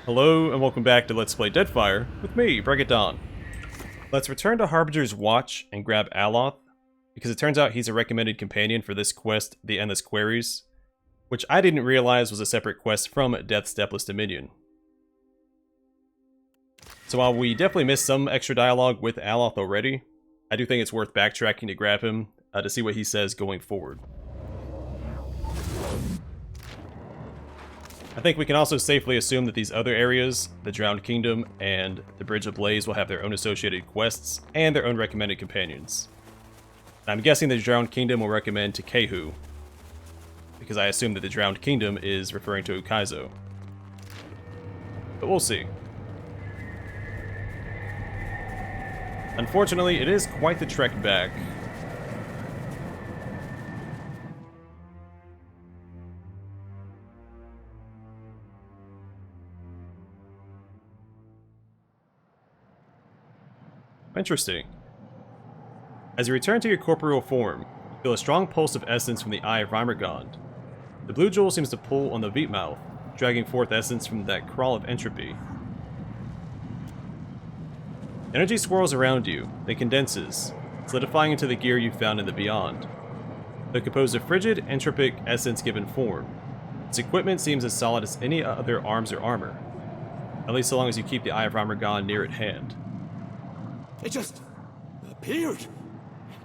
Hello and welcome back to Let's Play Deadfire with me, Bregadon. Let's return to Harbinger's Watch and grab Aloth, because it turns out he's a recommended companion for this quest, the Endless Queries, which I didn't realize was a separate quest from Death's Depthless Dominion. So while we definitely missed some extra dialogue with Aloth already, I do think it's worth backtracking to grab him to see what he says going forward. I think we can also safely assume that these other areas, the Drowned Kingdom and the Bridge of Blaze, will have their own associated quests and their own recommended companions. I'm guessing the Drowned Kingdom will recommend to Kehu, because I assume that the Drowned Kingdom is referring to Ukaizo. But we'll see. Unfortunately, it is quite the trek back. Interesting. As you return to your corporeal form, you feel a strong pulse of essence from the Eye of Rimergond. The blue jewel seems to pull on the Veep Mouth, dragging forth essence from that crawl of entropy. Energy swirls around you, then condenses, solidifying into the gear you found in the Beyond. Though composed of frigid, entropic essence given form, its equipment seems as solid as any other arms or armor, at least so long as you keep the Eye of Rimergond near at hand. It just appeared.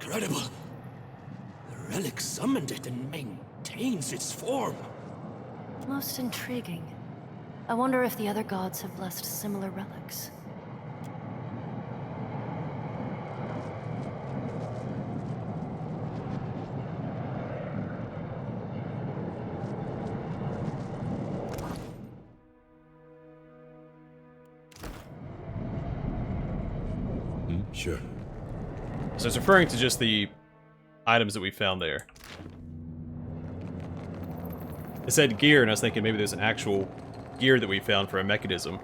Incredible. The relic summoned it and maintains its form. Most intriguing. I wonder if the other gods have blessed similar relics. Sure. So it's referring to just the items that we found there. It said gear, and I was thinking maybe there's an actual gear that we found for a mechanism.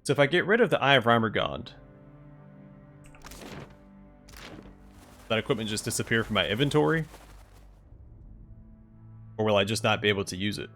So if I get rid of the Eye of Rimergond, that equipment just disappear from my inventory? Or will I just not be able to use it?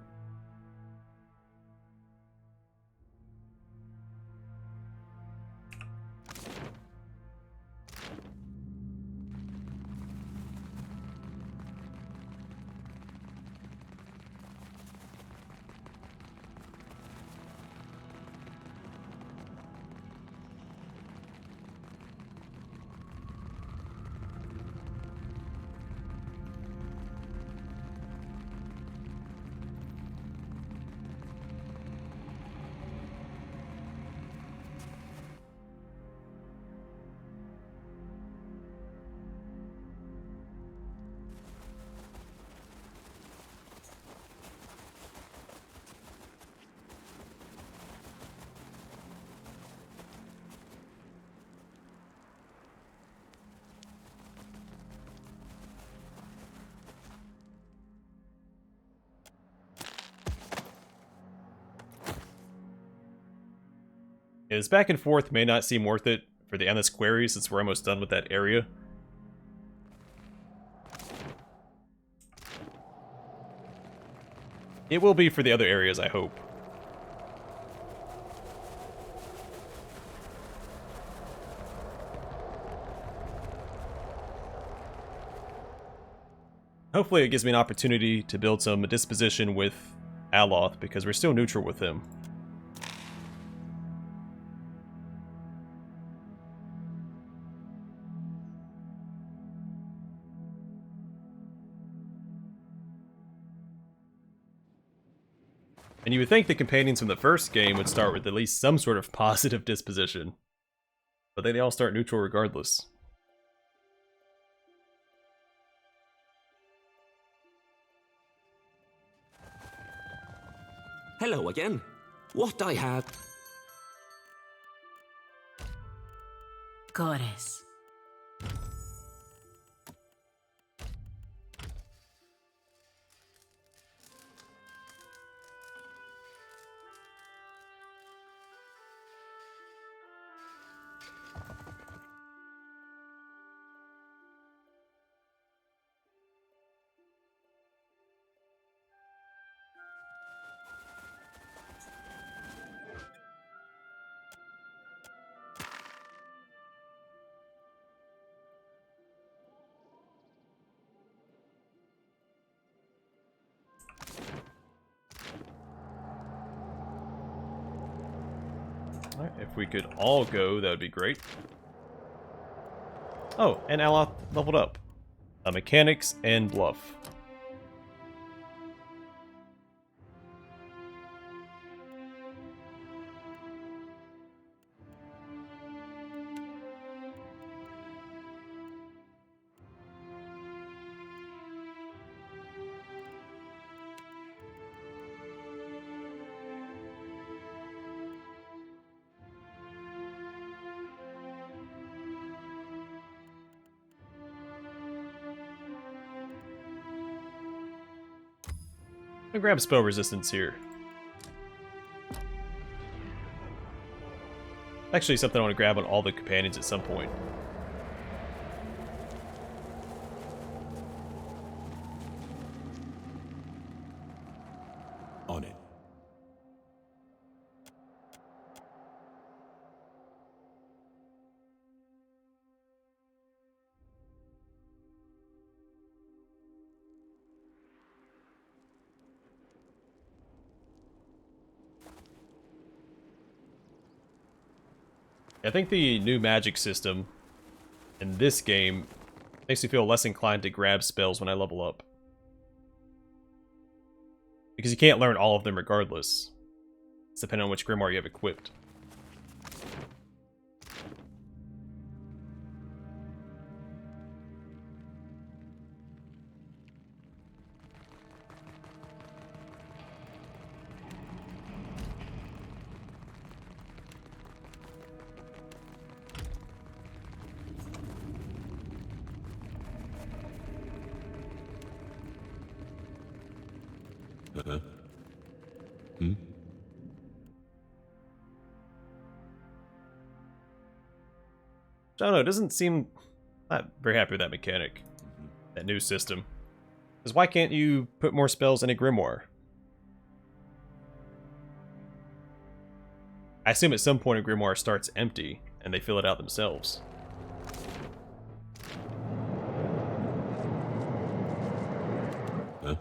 This back and forth may not seem worth it for the Endless Queries since we're almost done with that area. It will be for the other areas, I hope. Hopefully it gives me an opportunity to build some disposition with Aloth, because we're still neutral with him. And you would think the companions from the first game would start with at least some sort of positive disposition. But they all start neutral regardless. Hello again. What I had... Goddess. Alright, if we could all go, that would be great. Oh, and Aloth leveled up. Mechanics and Bluff. I'm gonna grab spell resistance here. Actually, something I want to grab on all the companions at some point. On it. I think the new magic system in this game makes me feel less inclined to grab spells when I level up. Because you can't learn all of them regardless. It's depending on which grimoire you have equipped. Uh-huh. I don't know, it doesn't seem... not very happy with that mechanic. That new system. Because why can't you put more spells in a grimoire? I assume at some point a grimoire starts empty, and they fill it out themselves. Huh?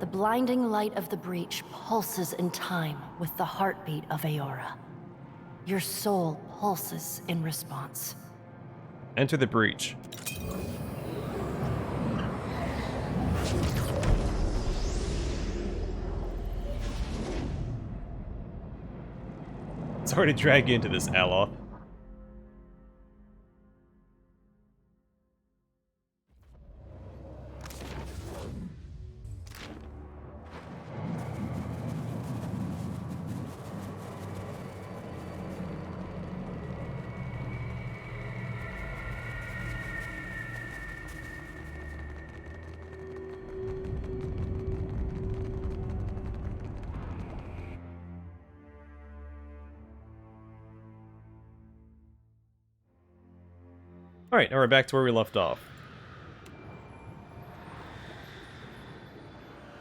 The blinding light of the breach pulses in time with the heartbeat of Aora. Your soul pulses in response. Enter the breach. Sorry to drag you into this, Aloth. Alright, now we're back to where we left off.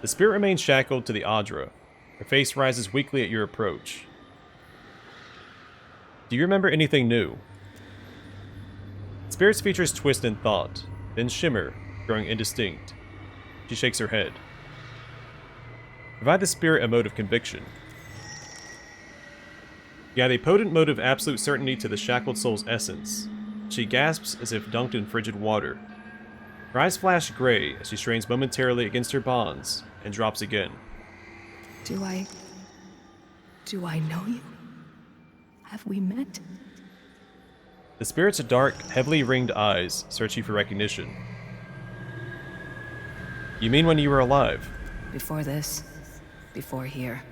The spirit remains shackled to the Adra. Her face rises weakly at your approach. Do you remember anything new? Spirit's features twist in thought, then shimmer, growing indistinct. She shakes her head. Provide the spirit a mode of conviction. You add a potent mode of absolute certainty to the shackled soul's essence. She gasps as if dunked in frigid water. Her eyes flash gray as she strains momentarily against her bonds, and drops again. Do I know you? Have we met? The spirit's dark, heavily ringed eyes search you for recognition. You mean when you were alive? Before this, before here.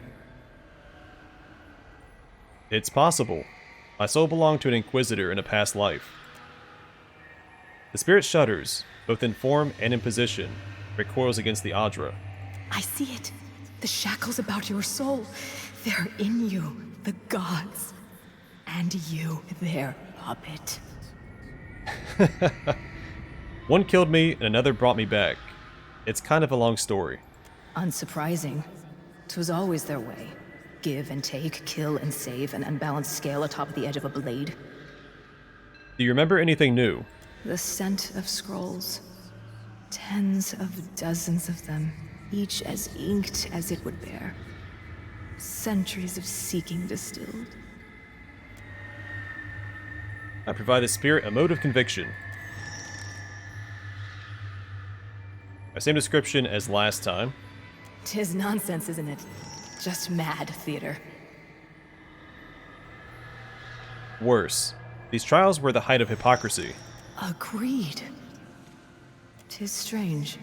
It's possible. My soul belonged to an Inquisitor in a past life. The spirit shudders, both in form and in position, recoils against the Adra. I see it. The shackles about your soul. They're in you, the gods. And you, their puppet. One killed me and another brought me back. It's kind of a long story. Unsurprising. 'Twas always their way. Give and take, kill and save, an unbalanced scale atop the edge of a blade. Do you remember anything new? The scent of scrolls. Tens of dozens of them, each as inked as it would bear. Centuries of seeking distilled. I provide the spirit a mode of conviction. Same description as last time. 'Tis nonsense, isn't it? Just mad theater. Worse. These trials were the height of hypocrisy. Agreed. 'Tis strange.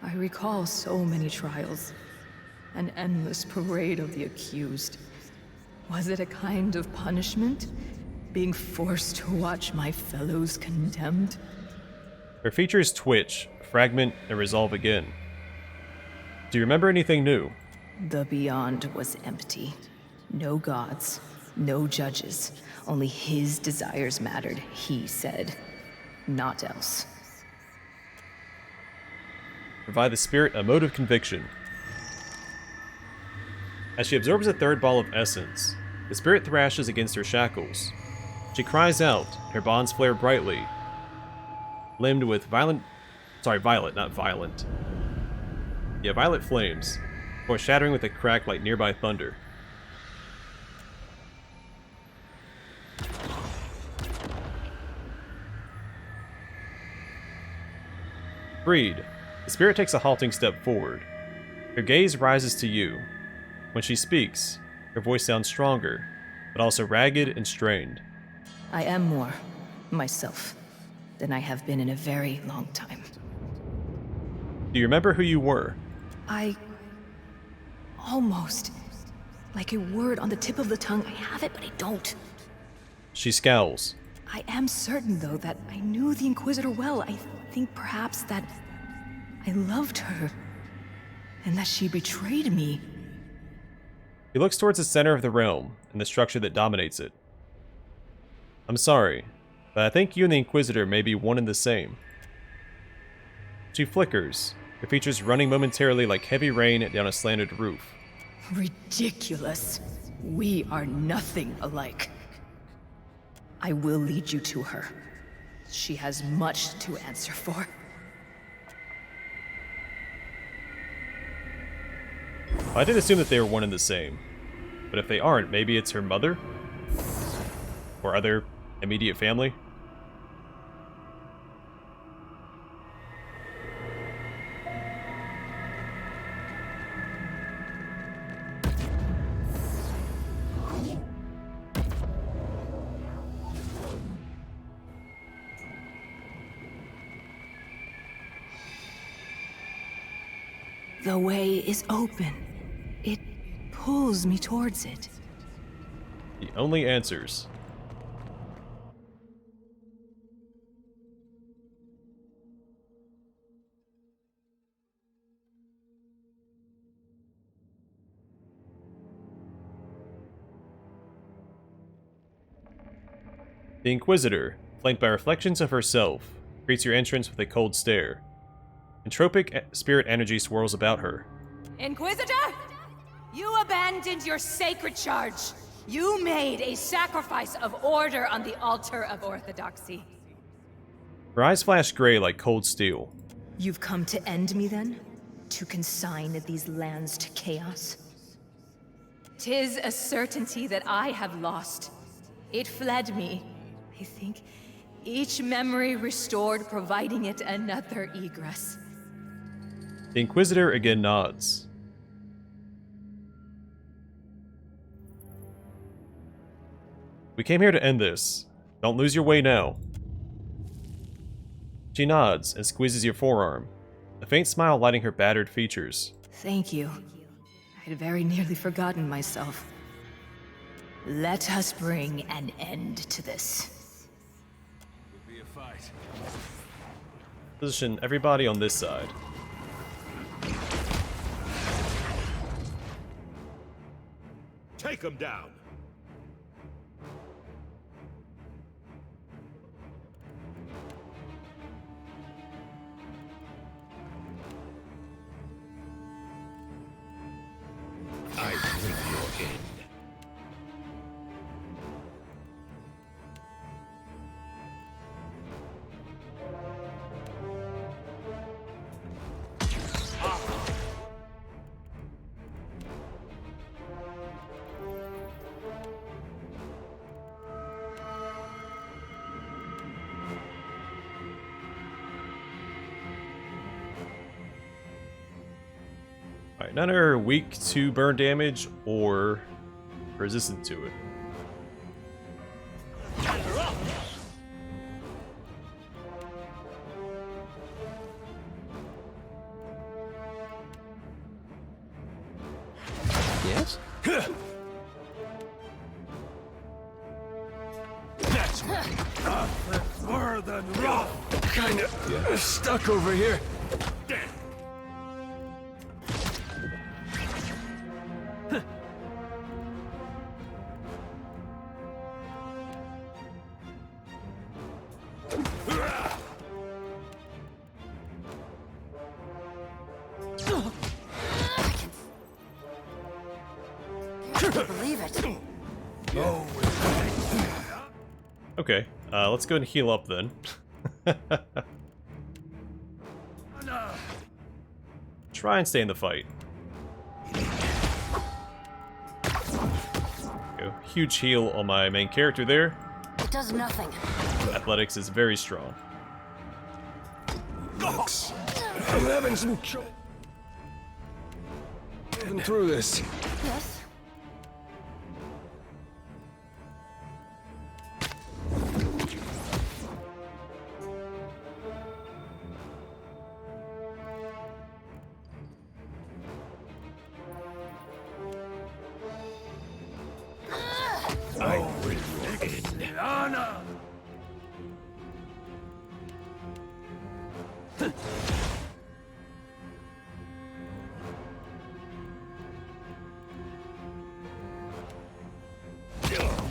I recall so many trials. An endless parade of the accused. Was it a kind of punishment? Being forced to watch my fellows condemned? Her features twitch, fragment, and resolve again. Do you remember anything new? The beyond was empty. No gods, no judges. Only his desires mattered, he said. Not else. Provide the spirit a mode of conviction. As she absorbs a third ball of essence, the spirit thrashes against her shackles. She cries out, her bonds flare brightly, limned with violet, not violent. Yeah, violet flames, or shattering with a crack like nearby thunder. Freed, the spirit takes a halting step forward. Her gaze rises to you. When she speaks, her voice sounds stronger, but also ragged and strained. I am more myself than I have been in a very long time. Do you remember who you were? I... almost... like a word on the tip of the tongue. I have it, but I don't. She scowls. I am certain, though, that I knew the Inquisitor well. I think perhaps that I loved her, and that she betrayed me. He looks towards the center of the realm and the structure that dominates it. I'm sorry, but I think you and the Inquisitor may be one and the same. She flickers, her features running momentarily like heavy rain down a slanted roof. Ridiculous. We are nothing alike. I will lead you to her. She has much to answer for. I did assume that they were one and the same, but if they aren't, maybe it's her mother? Or other immediate family? The way is open. It pulls me towards it. The only answers. The Inquisitor, flanked by reflections of herself, greets your entrance with a cold stare. Entropic spirit energy swirls about her. Inquisitor? You abandoned your sacred charge. You made a sacrifice of order on the altar of orthodoxy. Her eyes flash gray like cold steel. You've come to end me then? To consign these lands to chaos? 'Tis a certainty that I have lost. It fled me. I think each memory restored, providing it another egress. The Inquisitor again nods. We came here to end this. Don't lose your way now. She nods and squeezes your forearm, a faint smile lighting her battered features. Thank you. I had very nearly forgotten myself. Let us bring an end to this. Be a fight. Position everybody on this side. Take him down. I bring your Alright, none are weak to burn damage or resistant to it. Yes? That's more than rough. Kinda stuck over here. Believe it. Okay, let's go and heal up then. Try and stay in the fight. Go. Huge heal on my main character there. It does nothing. Athletics is very strong. I'm having some trouble getting through this. Yes.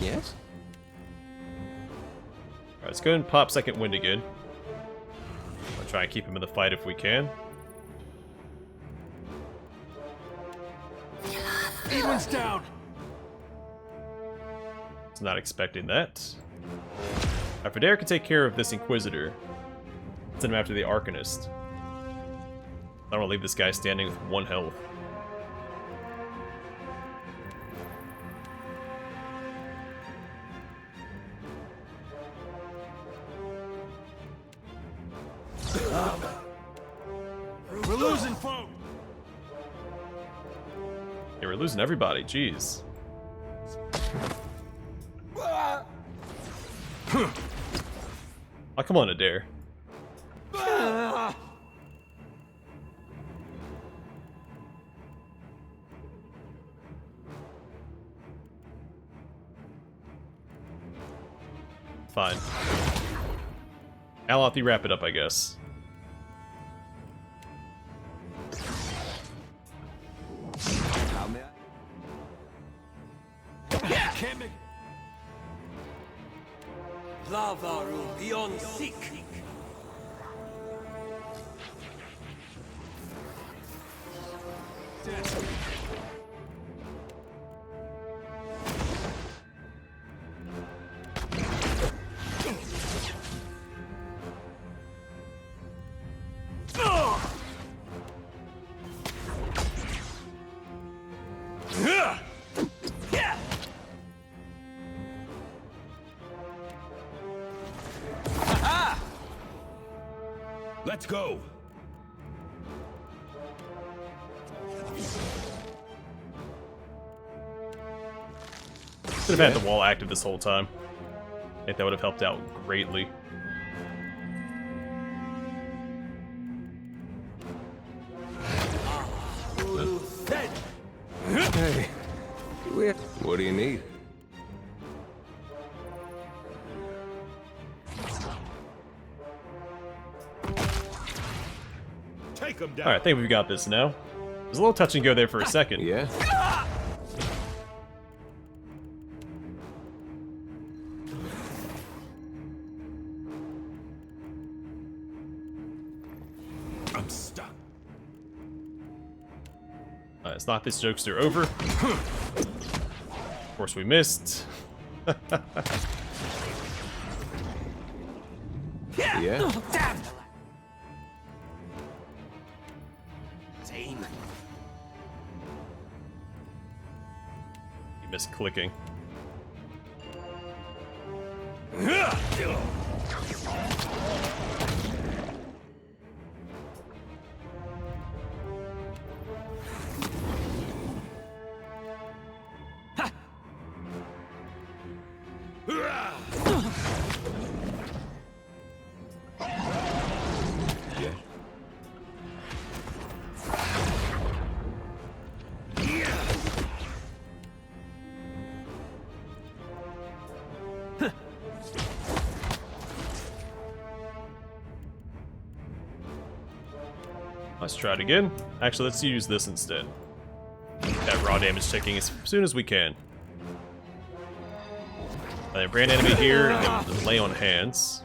Yes? Alright, let's go and pop second wind again. I'll try and keep him in the fight if we can. Even's down. Was not expecting that. Alright, Federa can take care of this Inquisitor. Send him after the Arcanist. I don't want to leave this guy standing with 1 health. We're losing folk. Yeah, we're losing everybody, jeez. Oh, come on, Adair. Fine. Alathi, wrap it up, I guess. Can't make. Lavaru beyond seek. Let's go. Should have had the wall active this whole time. I think that would have helped out greatly. Hey, what do you need? Take him down. Alright, I think we've got this now. There's a little touch and go there for a second. Yeah? I'm stuck. Let's knock this jokester over. Of course we missed. Yeah? He missed clicking. Let's try it again. Actually, let's use this instead. That raw damage checking as soon as we can. Brand enemy here, and then we'll lay on hands.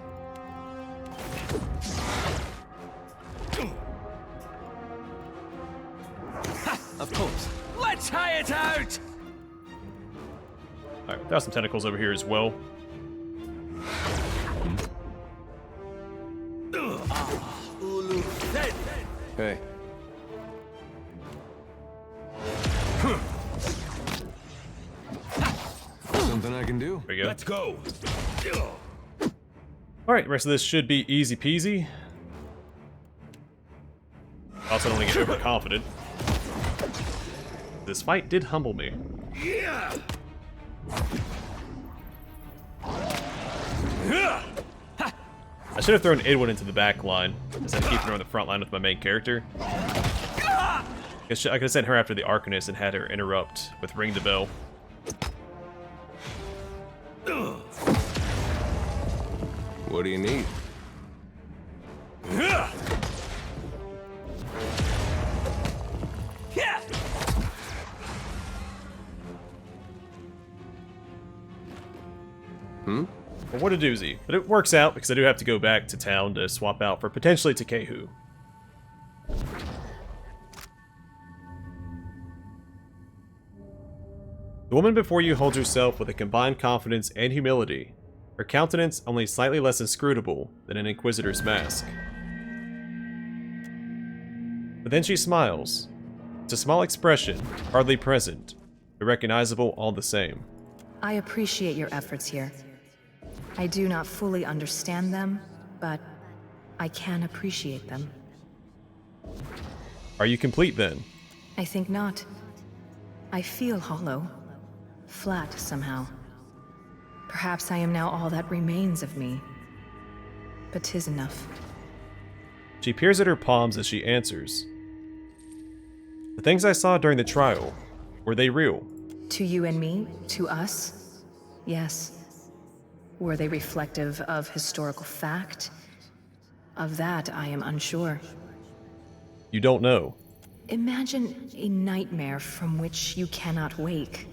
Of course. Let's hire it out! Alright, we've got some tentacles over here as well. Hey. Something I can do? There we go. Let's go. Alright, the rest of this should be easy peasy. Also, don't want to get overconfident. This fight did humble me. Yeah. I should have thrown Edwin into the back line instead of keeping her on the front line with my main character. I could have sent her after the Arcanist and had her interrupt with Ring the Bell. What do you need? Well, what a doozy. But it works out because I do have to go back to town to swap out for potentially Takehu. The woman before you holds herself with a combined confidence and humility, her countenance only slightly less inscrutable than an Inquisitor's mask. But then she smiles. It's a small expression, hardly present, but recognizable all the same. I appreciate your efforts here. I do not fully understand them, but I can appreciate them. Are you complete then? I think not. I feel hollow. Flat somehow. Perhaps I am now all that remains of me. But 'tis enough. She peers at her palms as she answers. The things I saw during the trial, were they real? To you and me? To us? Yes. Were they reflective of historical fact? Of that, I am unsure. You don't know. Imagine a nightmare from which you cannot wake.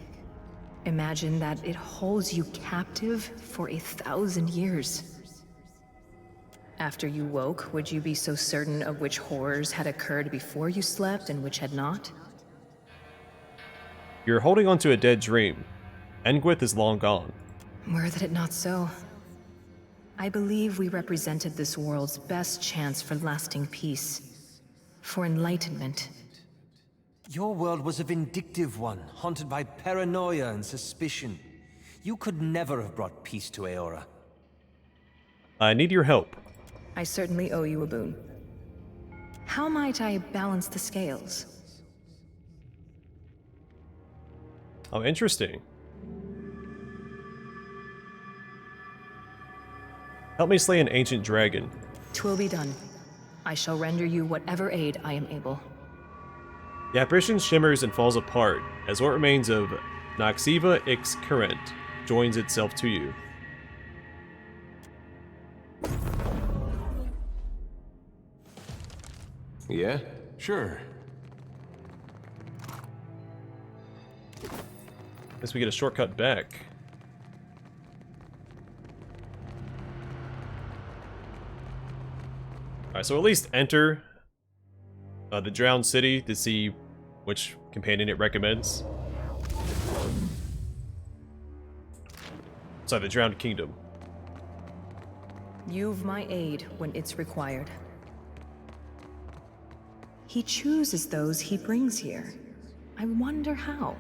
Imagine that it holds you captive for 1,000 years. After you woke, would you be so certain of which horrors had occurred before you slept and which had not? You're holding on to a dead dream. Engwith is long gone. Were that it not so. I believe we represented this world's best chance for lasting peace. For enlightenment. Your world was a vindictive one, haunted by paranoia and suspicion. You could never have brought peace to Aora. I need your help. I certainly owe you a boon. How might I balance the scales? Oh, interesting. Help me slay an ancient dragon. 'Twill be done. I shall render you whatever aid I am able. The apparition shimmers and falls apart as what remains of Noxiva Ix Current joins itself to you. Yeah? Sure. Guess we get a shortcut back. Alright, so at least enter the Drowned City to see which companion it recommends. Sorry, the Drowned Kingdom. You've my aid when it's required. He chooses those he brings here. I wonder how.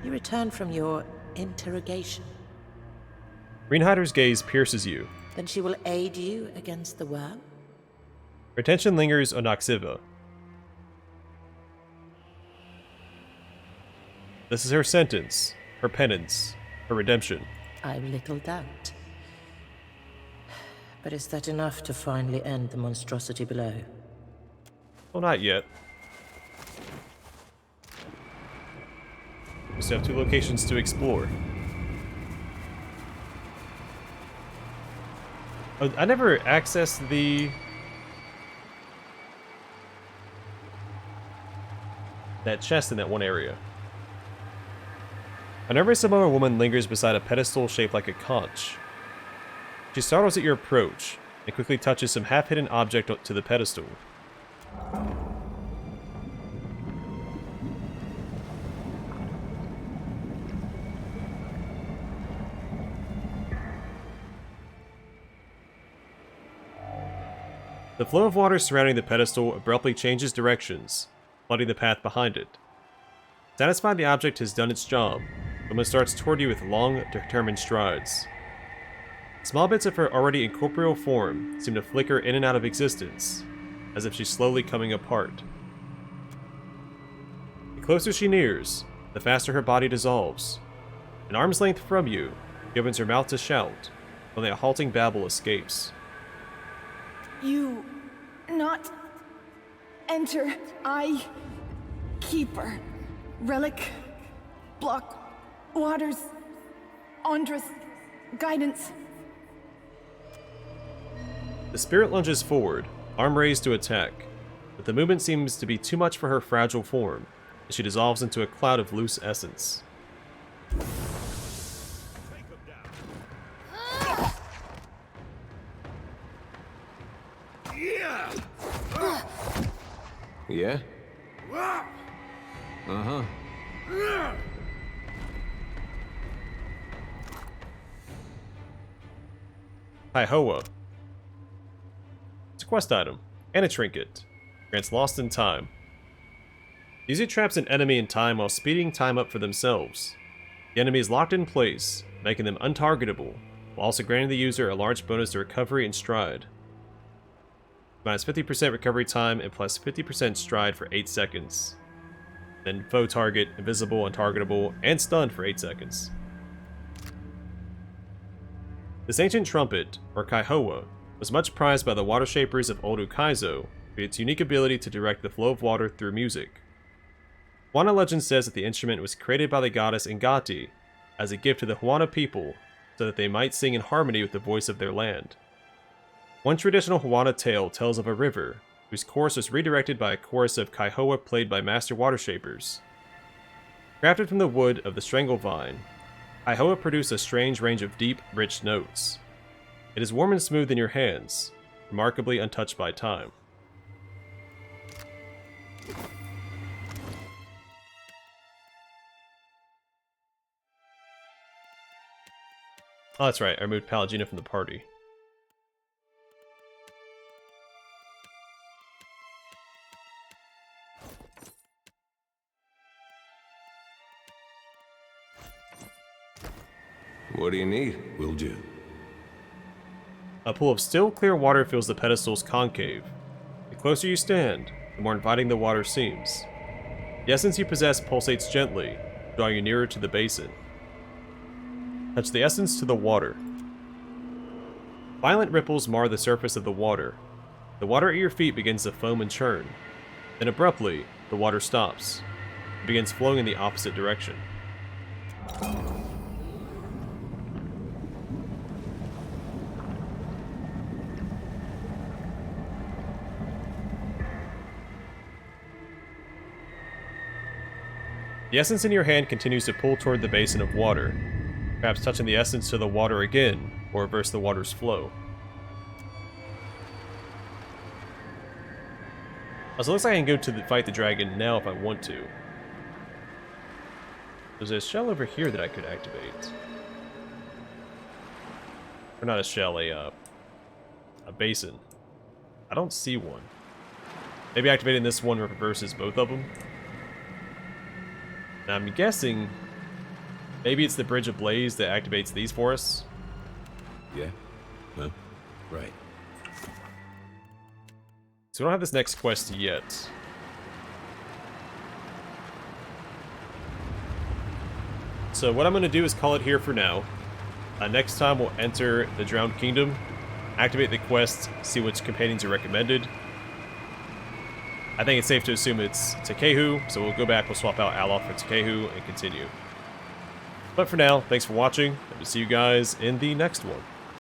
You return from your interrogation. Greenhider's gaze pierces you. Then she will aid you against the worm? Her attention lingers on Noxiva. This is her sentence, her penance, her redemption. I've little doubt. But is that enough to finally end the monstrosity below? Well, not yet. We still have 2 locations to explore. Oh, I never accessed that chest in that one area. An every Samoan woman lingers beside a pedestal shaped like a conch. She startles at your approach and quickly touches some half-hidden object to the pedestal. The flow of water surrounding the pedestal abruptly changes directions, flooding the path behind it. Satisfied the object has done its job, the woman starts toward you with long, determined strides. Small bits of her already incorporeal form seem to flicker in and out of existence, as if she's slowly coming apart. The closer she nears, the faster her body dissolves. An arm's length from you, she opens her mouth to shout, only a halting babble escapes. You not enter, I keeper, relic, block, waters, Andras, guidance. The spirit lunges forward, arm raised to attack, but the movement seems to be too much for her fragile form, and she dissolves into a cloud of loose essence. Yeah? Uh-huh. Kaihoa. It's a quest item, and a trinket. Grants lost in time. User traps an enemy in time while speeding time up for themselves. The enemy is locked in place, making them untargetable, while also granting the user a large bonus to recovery and stride. Minus 50% recovery time and plus 50% stride for 8 seconds. Then foe target, invisible, untargetable, and stunned for 8 seconds. This ancient trumpet, or Kaihoa, was much prized by the water shapers of Old Ukaizo for its unique ability to direct the flow of water through music. Hwana legend says that the instrument was created by the goddess Ngati as a gift to the Hwana people so that they might sing in harmony with the voice of their land. One traditional Hwana tale tells of a river whose course was redirected by a chorus of Kaihoa played by master water shapers. Crafted from the wood of the strangle vine, Kaihoa produce a strange range of deep, rich notes. It is warm and smooth in your hands, remarkably untouched by time. Oh, that's right, I removed Pallegina from the party. What do you need? Will do. A pool of still, clear water fills the pedestal's concave. The closer you stand, the more inviting the water seems. The essence you possess pulsates gently, drawing you nearer to the basin. Touch the essence to the water. Violent ripples mar the surface of the water. The water at your feet begins to foam and churn. Then abruptly, the water stops. It begins flowing in the opposite direction. The essence in your hand continues to pull toward the basin of water, perhaps touching the essence to the water again, or reverse the water's flow. So it looks like I can go to fight the dragon now if I want to. There's a shell over here that I could activate. Or not a shell, a basin. I don't see one. Maybe activating this one reverses both of them. Now I'm guessing maybe it's the Bridge of Blaze that activates these for us. Yeah? Well, right. So we don't have this next quest yet. So what I'm going to do is call it here for now. Next time we'll enter the Drowned Kingdom, activate the quests, see which companions are recommended. I think it's safe to assume it's Tekehu, so we'll go back, we'll swap out Aloth for Tekehu and continue. But for now, thanks for watching, and we'll see you guys in the next one.